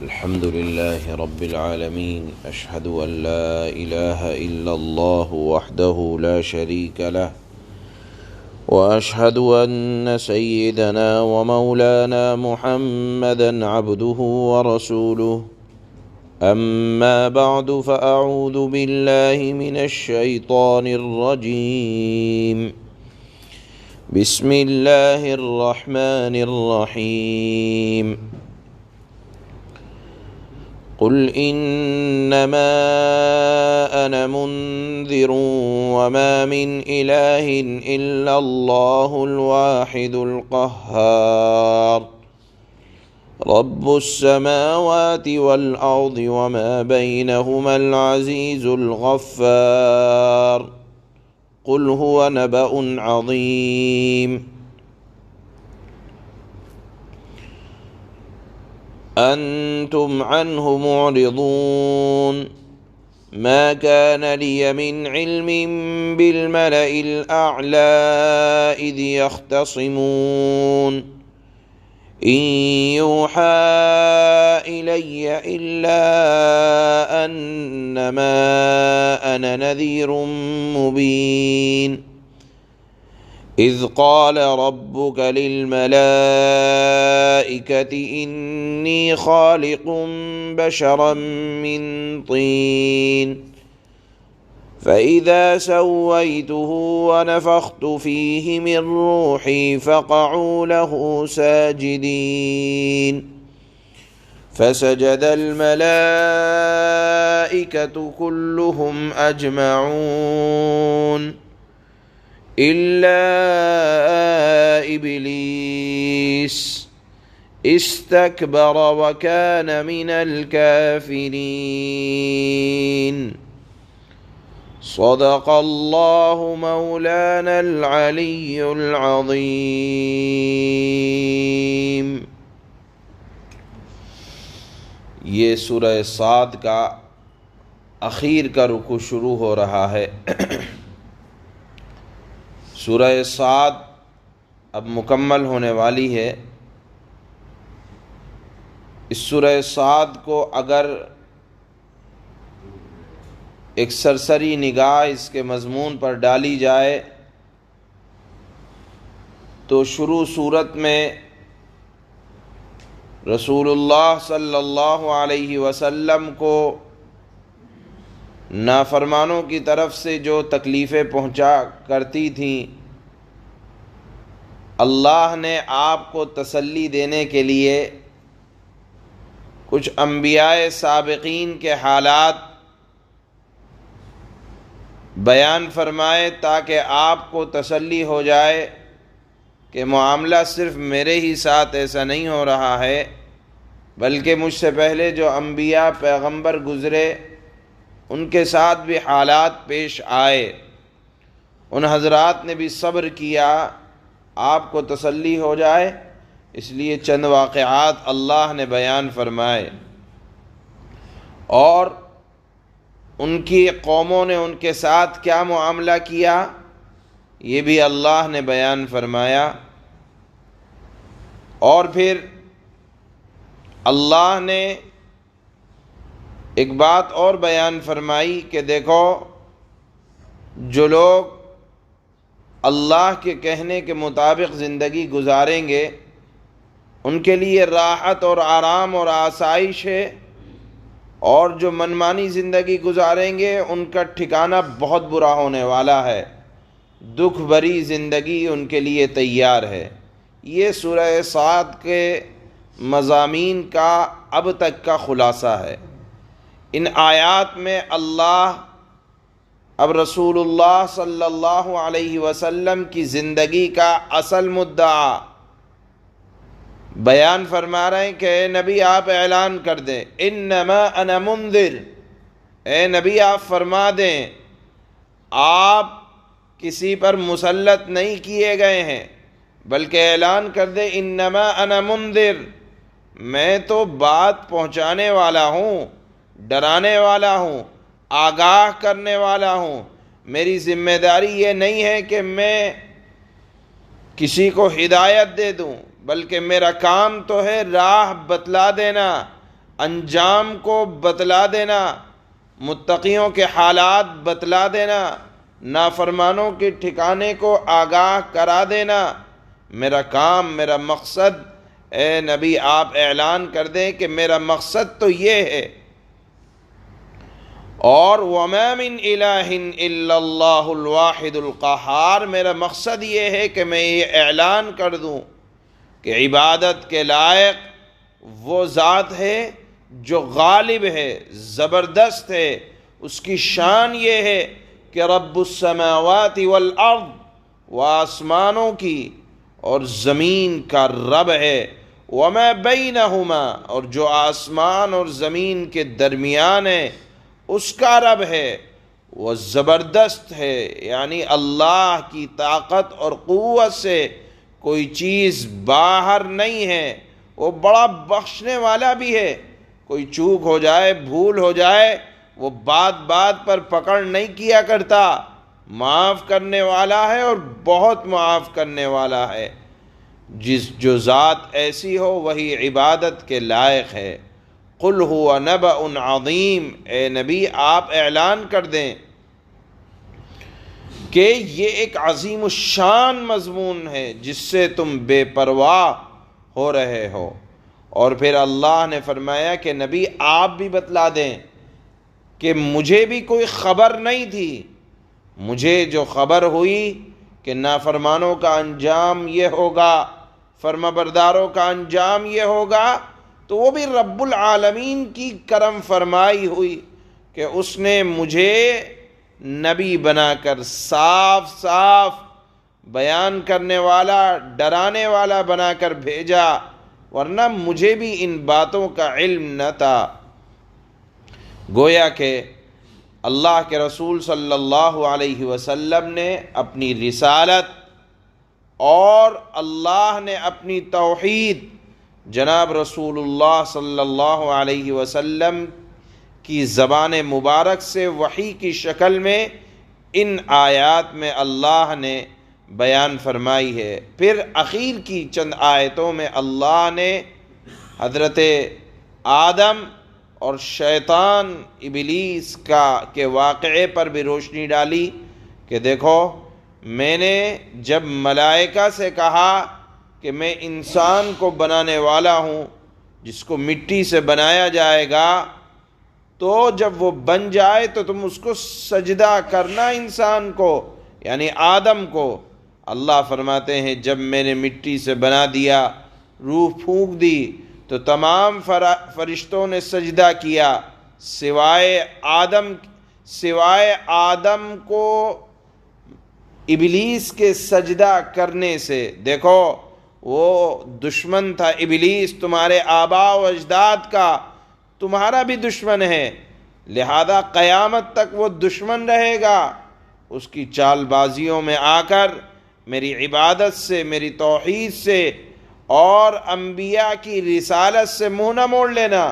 الحمد لله رب العالمين أشهد أن لا إله إلا الله وحده لا شريك له وأشهد أن سيدنا ومولانا محمدا عبده ورسوله أما بعد فأعوذ بالله من الشيطان الرجيم بسم الله الرحمن الرحيم قل إنما أنا منذر وما من إله إلا الله الواحد القهار رب السماوات والأرض وما بينهما العزيز الغفار قل هو نبأ عظيم أنتم عنه معرضون ما كان لي من علم بالملأ الأعلى إذ يختصمون إن يوحى إلي إلا أنما أنا نذير مبين إذ قال ربك للملائكة إني خالق بشرا من طين فإذا سويته ونفخت فيه من روحي فقعوا له ساجدين فسجد الملائكة كلهم أجمعون إلا إبليس استكبر وكان من الكافرين صدق الله مولانا العلي العظيم۔ یہ سورہ صاد کا اخیر کا رکوع شروع ہو رہا ہے۔ سورہ صاد اب مکمل ہونے والی ہے۔ اس سورہ صاد کو اگر ایک سرسری نگاہ اس کے مضمون پر ڈالی جائے تو شروع صورت میں رسول اللہ صلی اللہ علیہ وسلم کو نافرمانوں کی طرف سے جو تکلیفیں پہنچا کرتی تھیں، اللہ نے آپ کو تسلی دینے کے لیے کچھ انبیاء سابقین کے حالات بیان فرمائے تاکہ آپ کو تسلی ہو جائے کہ معاملہ صرف میرے ہی ساتھ ایسا نہیں ہو رہا ہے، بلکہ مجھ سے پہلے جو انبیاء پیغمبر گزرے ان کے ساتھ بھی حالات پیش آئے، ان حضرات نے بھی صبر کیا، آپ کو تسلی ہو جائے، اس لیے چند واقعات اللہ نے بیان فرمائے، اور ان کی قوموں نے ان کے ساتھ کیا معاملہ کیا یہ بھی اللہ نے بیان فرمایا۔ اور پھر اللہ نے ایک بات اور بیان فرمائی کہ دیکھو، جو لوگ اللہ کے کہنے کے مطابق زندگی گزاریں گے ان کے لیے راحت اور آرام اور آسائش ہے، اور جو منمانی زندگی گزاریں گے ان کا ٹھکانہ بہت برا ہونے والا ہے، دکھ بھری زندگی ان کے لیے تیار ہے۔ یہ سورہ صاد کے مضامین کا اب تک کا خلاصہ ہے۔ ان آیات میں اللہ اب رسول اللہ صلی اللہ علیہ وسلم کی زندگی کا اصل مدعا بیان فرما رہے ہیں کہ اے نبی آپ اعلان کر دیں، انما انا منذر، اے نبی آپ فرما دیں آپ کسی پر مسلط نہیں کیے گئے ہیں، بلکہ اعلان کر دیں انما انا منذر، میں تو بات پہنچانے والا ہوں، ڈرانے والا ہوں، آگاہ کرنے والا ہوں۔ میری ذمہ داری یہ نہیں ہے کہ میں کسی کو ہدایت دے دوں، بلکہ میرا کام تو ہے راہ بتلا دینا، انجام کو بتلا دینا، متقیوں کے حالات بتلا دینا، نافرمانوں کے ٹھکانے کو آگاہ کرا دینا میرا کام، میرا مقصد۔ اے نبی آپ اعلان کر دیں کہ میرا مقصد تو یہ ہے۔ اور وَمَا مِنْ إِلَٰهٍ إِلَّا اللَّهُ الْوَاحِدُ الْقَهَّارُ، میرا مقصد یہ ہے کہ میں یہ اعلان کر دوں کہ عبادت کے لائق وہ ذات ہے جو غالب ہے، زبردست ہے۔ اس کی شان یہ ہے کہ رب السماوات والارض، وہ آسمانوں کی اور زمین کا رب ہے، وما بینہما، اور جو آسمان اور زمین کے درمیان ہے اس کا رب ہے، وہ زبردست ہے، یعنی اللہ کی طاقت اور قوت سے کوئی چیز باہر نہیں ہے۔ وہ بڑا بخشنے والا بھی ہے، کوئی چوک ہو جائے، بھول ہو جائے، وہ بات بات پر پکڑ نہیں کیا کرتا، معاف کرنے والا ہے اور بہت معاف کرنے والا ہے۔ جو ذات ایسی ہو وہی عبادت کے لائق ہے۔ قل هو نبأ عظیم، اے نبی آپ اعلان کر دیں کہ یہ ایک عظیم الشان مضمون ہے جس سے تم بے پرواہ ہو رہے ہو۔ اور پھر اللہ نے فرمایا کہ نبی آپ بھی بتلا دیں کہ مجھے بھی کوئی خبر نہیں تھی، مجھے جو خبر ہوئی کہ نافرمانوں کا انجام یہ ہوگا، فرمانبرداروں کا انجام یہ ہوگا، تو وہ بھی رب العالمین کی کرم فرمائی ہوئی کہ اس نے مجھے نبی بنا کر صاف صاف بیان کرنے والا، ڈرانے والا بنا کر بھیجا، ورنہ مجھے بھی ان باتوں کا علم نہ تھا۔ گویا کہ اللہ کے رسول صلی اللہ علیہ وسلم نے اپنی رسالت اور اللہ نے اپنی توحید جناب رسول اللہ صلی اللہ علیہ وسلم کی زبان مبارک سے وحی کی شکل میں ان آیات میں اللہ نے بیان فرمائی ہے۔ پھر اخیر کی چند آیتوں میں اللہ نے حضرت آدم اور شیطان ابلیس کے واقعے پر بھی روشنی ڈالی کہ دیکھو میں نے جب ملائکہ سے کہا کہ میں انسان کو بنانے والا ہوں جس کو مٹی سے بنایا جائے گا، تو جب وہ بن جائے تو تم اس کو سجدہ کرنا، انسان کو یعنی آدم کو۔ اللہ فرماتے ہیں جب میں نے مٹی سے بنا دیا، روح پھونک دی، تو تمام فرشتوں نے سجدہ کیا سوائے آدم کو ابلیس کے سجدہ کرنے سے۔ دیکھو وہ دشمن تھا ابلیس، تمہارے آباء و اجداد کا، تمہارا بھی دشمن ہے، لہذا قیامت تک وہ دشمن رہے گا۔ اس کی چال بازیوں میں آ کر میری عبادت سے، میری توحید سے اور انبیاء کی رسالت سے منہ نہ موڑ لینا۔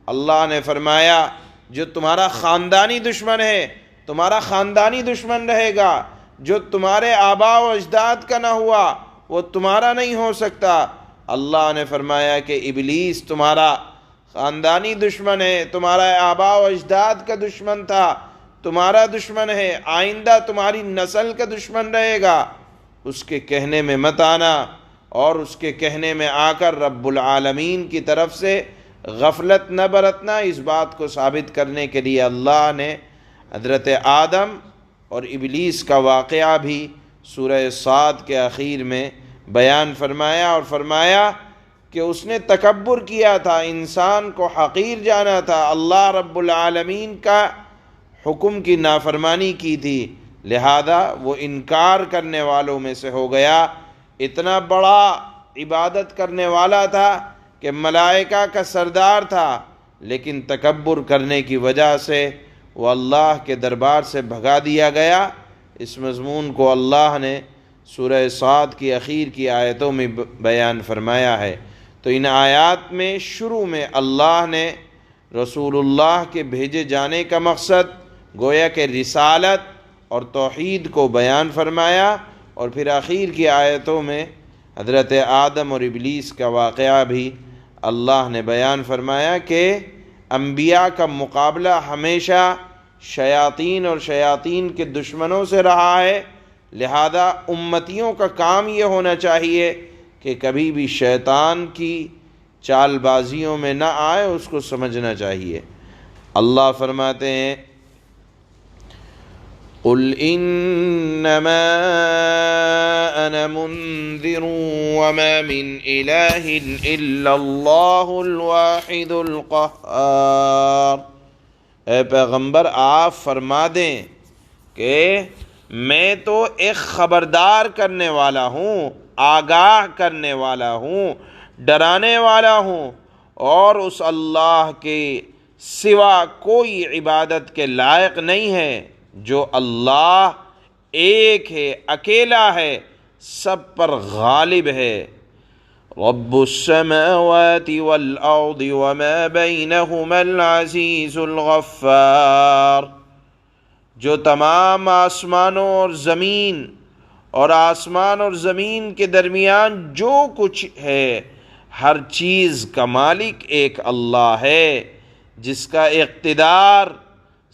اللہ نے فرمایا جو تمہارا خاندانی دشمن ہے، تمہارا خاندانی دشمن رہے گا، جو تمہارے آباء و اجداد کا نہ ہوا وہ تمہارا نہیں ہو سکتا۔ اللہ نے فرمایا کہ ابلیس تمہارا خاندانی دشمن ہے، تمہارا آباء و اجداد کا دشمن تھا، تمہارا دشمن ہے، آئندہ تمہاری نسل کا دشمن رہے گا۔ اس کے کہنے میں مت آنا، اور اس کے کہنے میں آ کر رب العالمین کی طرف سے غفلت نہ برتنا۔ اس بات کو ثابت کرنے کے لیے اللہ نے حضرت آدم اور ابلیس کا واقعہ بھی سورہ صاد کے اخیر میں بیان فرمایا، اور فرمایا کہ اس نے تکبر کیا تھا، انسان کو حقیر جانا تھا، اللہ رب العالمین کا حکم کی نافرمانی کی تھی، لہذا وہ انکار کرنے والوں میں سے ہو گیا۔ اتنا بڑا عبادت کرنے والا تھا کہ ملائکہ کا سردار تھا، لیکن تکبر کرنے کی وجہ سے وہ اللہ کے دربار سے بھگا دیا گیا۔ اس مضمون کو اللہ نے سورہ صاد کی اخیر کی آیتوں میں بیان فرمایا ہے۔ تو ان آیات میں شروع میں اللہ نے رسول اللہ کے بھیجے جانے کا مقصد گویا کہ رسالت اور توحید کو بیان فرمایا، اور پھر اخیر کی آیتوں میں حضرت آدم اور ابلیس کا واقعہ بھی اللہ نے بیان فرمایا کہ انبیاء کا مقابلہ ہمیشہ شیاطین اور شیاطین کے دشمنوں سے رہا ہے، لہذا امتیوں کا کام یہ ہونا چاہیے کہ کبھی بھی شیطان کی چال بازیوں میں نہ آئے، اس کو سمجھنا چاہیے۔ اللہ فرماتے ہیں قُلْ إِنَّمَا أَنَا مُنذِرٌ وَمَا مِنْ إِلَٰهٍ إِلَّا اللَّهُ الْوَاحِدُ الْقَهَّارُ۔ اے پیغمبر آپ فرما دیں کہ میں تو ایک خبردار کرنے والا ہوں، آگاہ کرنے والا ہوں، ڈرانے والا ہوں، اور اس اللہ کے سوا کوئی عبادت کے لائق نہیں ہے جو اللہ ایک ہے، اکیلا ہے، سب پر غالب ہے۔ رب السماوات والارض وما بینہما العزیز الغفار، جو تمام آسمانوں اور زمین اور آسمان اور زمین کے درمیان جو کچھ ہے، ہر چیز کا مالک ایک اللہ ہے، جس کا اقتدار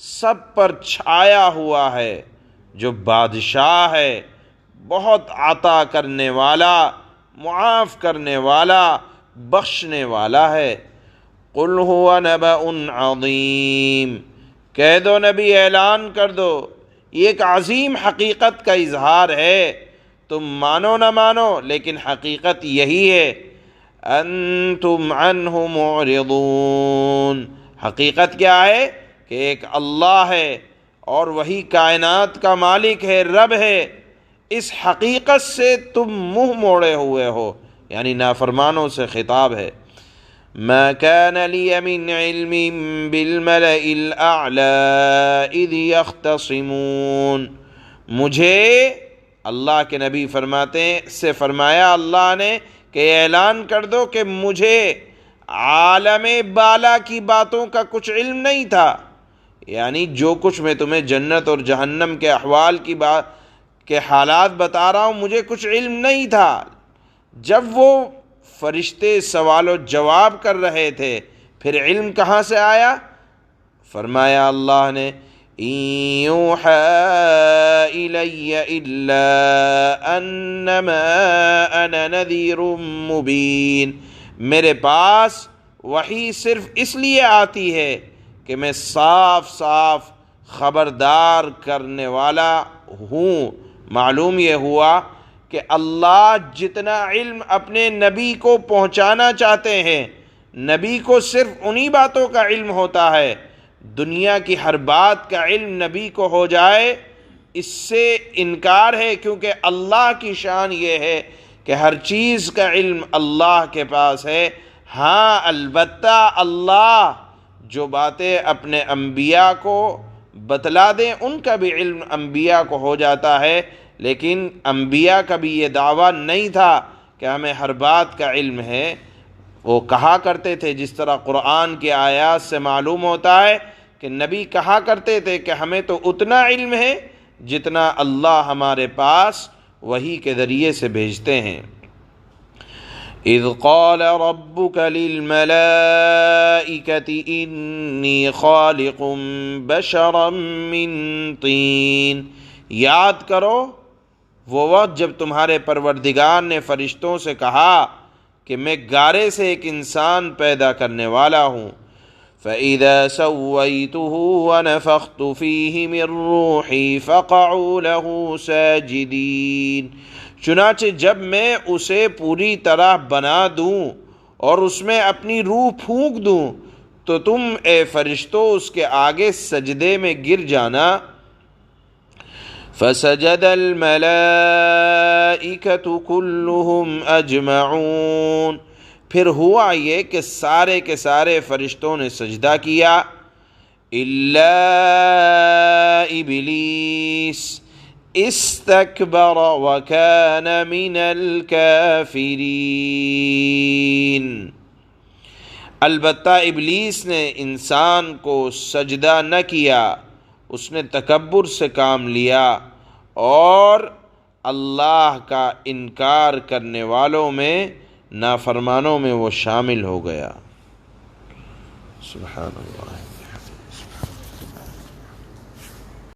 سب پر چھایا ہوا ہے، جو بادشاہ ہے، بہت عطا کرنے والا، معاف کرنے والا، بخشنے والا ہے۔ قل هو نبأ عظیم، کہہ دو نبی، اعلان کر دو، یہ ایک عظیم حقیقت کا اظہار ہے، تم مانو نہ مانو لیکن حقیقت یہی ہے۔ انتم عنہ معرضون، حقیقت کیا ہے کہ ایک اللہ ہے اور وہی کائنات کا مالک ہے، رب ہے، اس حقیقت سے تم منہ موڑے ہوئے ہو، یعنی نافرمانوں سے خطاب ہے۔ ما كان لي من علم بالملأ الأعلى اذ يختصمون، مجھے اللہ کے نبی فرماتے ہیں، سے فرمایا اللہ نے کہ اعلان کر دو کہ مجھے عالم بالا کی باتوں کا کچھ علم نہیں تھا، یعنی جو کچھ میں تمہیں جنت اور جہنم کے احوال کی بات کے حالات بتا رہا ہوں، مجھے کچھ علم نہیں تھا۔ جب وہ فرشتے سوال و جواب کر رہے تھے، پھر علم کہاں سے آیا؟ فرمایا اللہ نے إِن يُوحَىٰ إِلَيَّ إِلَّا أَنَّمَا أَنَا نَذِيرٌ مُّبِينٌ، میرے پاس وحی صرف اس لیے آتی ہے کہ میں صاف صاف خبردار کرنے والا ہوں۔ معلوم یہ ہوا کہ اللہ جتنا علم اپنے نبی کو پہنچانا چاہتے ہیں، نبی کو صرف انہی باتوں کا علم ہوتا ہے۔ دنیا کی ہر بات کا علم نبی کو ہو جائے، اس سے انکار ہے، کیونکہ اللہ کی شان یہ ہے کہ ہر چیز کا علم اللہ کے پاس ہے۔ ہاں البتہ اللہ جو باتیں اپنے انبیاء کو بتلا دیں ان کا بھی علم انبیاء کو ہو جاتا ہے، لیکن انبیاء کا بھی یہ دعویٰ نہیں تھا کہ ہمیں ہر بات کا علم ہے۔ وہ کہا کرتے تھے، جس طرح قرآن کی آیات سے معلوم ہوتا ہے کہ نبی کہا کرتے تھے کہ ہمیں تو اتنا علم ہے جتنا اللہ ہمارے پاس وحی کے ذریعے سے بھیجتے ہیں۔ اذ قال ربك للملائكة انی خالق بشرا من طین، یاد کرو وہ وقت جب تمہارے پروردگار نے فرشتوں سے کہا کہ میں گارے سے ایک انسان پیدا کرنے والا ہوں۔ فَإِذَا سَوَّيْتُهُ وَنَفَخْتُ فِيهِ مِن رُّوحِي فَقَعُوا لَهُ سَاجِدِينَ، چنانچہ جب میں اسے پوری طرح بنا دوں اور اس میں اپنی روح پھونک دوں تو تم اے فرشتوں اس کے آگے سجدے میں گر جانا۔ فسجد الملائکۃ کلہم اجمعون، پھر ہوا یہ کہ سارے کے سارے فرشتوں نے سجدہ کیا الا ابلیس استکبر وکان من الکافرین، البتہ ابلیس نے انسان کو سجدہ نہ کیا، اس نے تکبر سے کام لیا اور اللہ کا انکار کرنے والوں میں نافرمانوں میں وہ شامل ہو گیا۔ سبحان اللہ۔